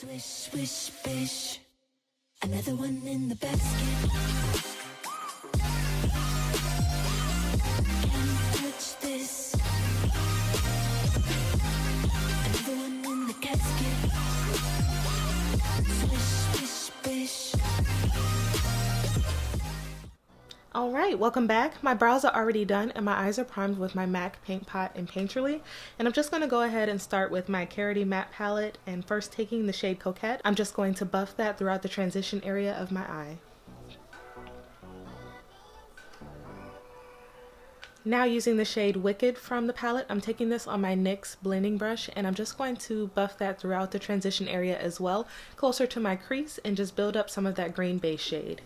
Swish, swish, bish. Another one in the basket. Can't touch this. Another one in the casket. Swish, swish, bish. Alright, welcome back. My brows are already done and my eyes are primed with my MAC Paint Pot and Painterly. And I'm just going to go ahead and start with my Karity matte palette, and first taking the shade Coquet, I'm just going to buff that throughout the transition area of my eye. Now using the shade Wicked from the palette, I'm taking this on my NYX blending brush and I'm just going to buff that throughout the transition area as well, closer to my crease, and just build up some of that green base shade.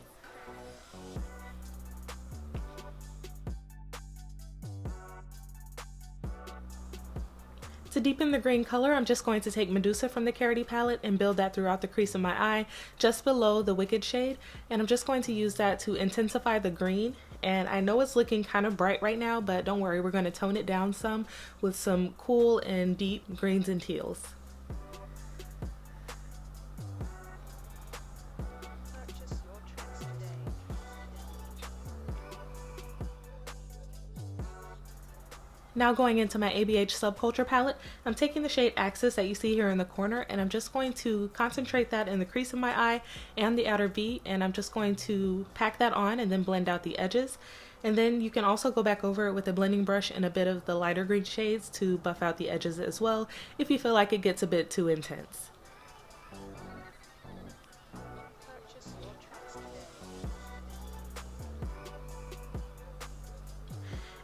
To deepen the green color, I'm just going to take Medusa from the Karity palette and build that throughout the crease of my eye, just below the Wicked shade. And I'm just going to use that to intensify the green. And I know it's looking kind of bright right now, but don't worry, we're going to tone it down some with some cool and deep greens and teals. Now going into my ABH Subculture palette, I'm taking the shade Axis that you see here in the corner, and I'm just going to concentrate that in the crease of my eye and the outer V, and I'm just going to pack that on and then blend out the edges. And then you can also go back over it with a blending brush and a bit of the lighter green shades to buff out the edges as well if you feel like it gets a bit too intense.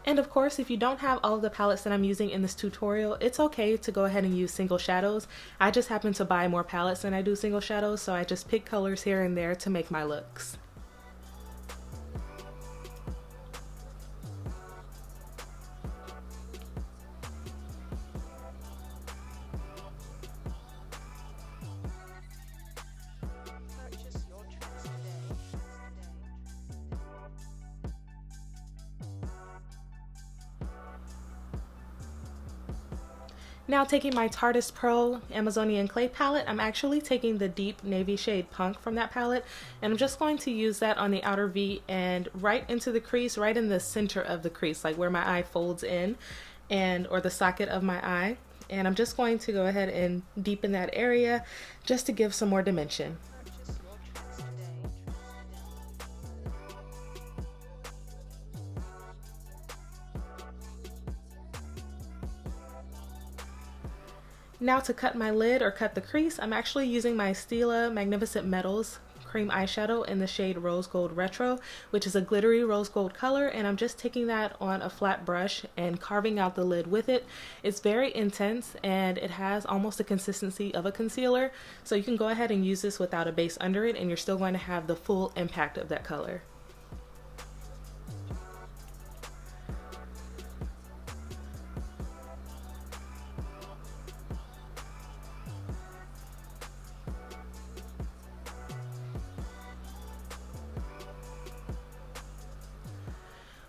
And of course, if you don't have all of the palettes that I'm using in this tutorial, it's okay to go ahead and use single shadows. I just happen to buy more palettes than I do single shadows, so I just pick colors here and there to make my looks. Now taking my Tarte's Pro Amazonian Clay palette, I'm actually taking the deep navy shade Punk from that palette, and I'm just going to use that on the outer V and right into the crease, right in the center of the crease, like where my eye folds in, or the socket of my eye. And I'm just going to go ahead and deepen that area just to give some more dimension. Now to cut my lid or cut the crease, I'm actually using my Stila Magnificent Metals cream eyeshadow in the shade Rose Gold Retro, which is a glittery rose gold color, and I'm just taking that on a flat brush and carving out the lid with it. It's very intense and it has almost the consistency of a concealer, so you can go ahead and use this without a base under it and you're still going to have the full impact of that color.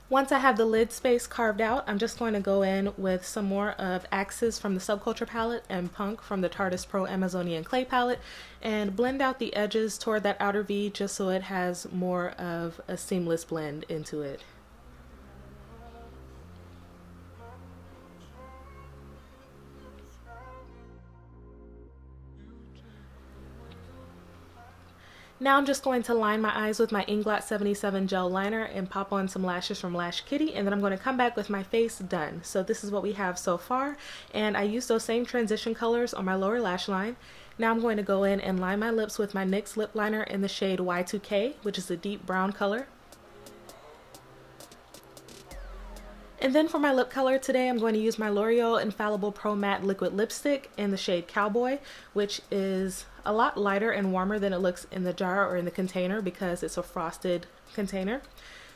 Once I have the lid space carved out, I'm just going to go in with some more of Axis from the Subculture palette and Punk from the Tarte's Pro Amazonian Clay palette and blend out the edges toward that outer V just so it has more of a seamless blend into it. Now I'm just going to line my eyes with my Inglot 77 Gel Liner and pop on some lashes from Lash Kitty, and then I'm going to come back with my face done. So this is what we have so far, and I used those same transition colors on my lower lash line. Now I'm going to go in and line my lips with my NYX Lipliner in the shade Y2K, which is a deep brown color. And then for my lip color today, I'm going to use my L'Oreal Infallible Pro Matte Liquid Lipstick in the shade Cowboy, which is a lot lighter and warmer than it looks in the jar or in the container because it's a frosted container.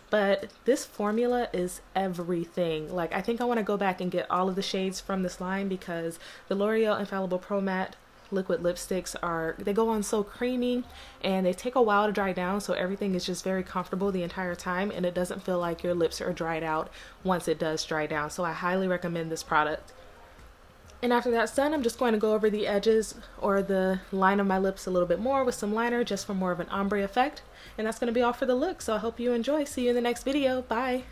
But this formula is everything. Like, I think I want to go back and get all of the shades from this line because the L'Oreal Infallible Pro Matte liquid lipsticks they go on so creamy and they take a while to dry down, so everything is just very comfortable the entire time and it doesn't feel like your lips are dried out once it does dry down. So I highly recommend this product. And after that's done, I'm just going to go over the edges or the line of my lips a little bit more with some liner just for more of an ombre effect. And that's going to be all for the look. So I hope you enjoy. See you in the next video. Bye.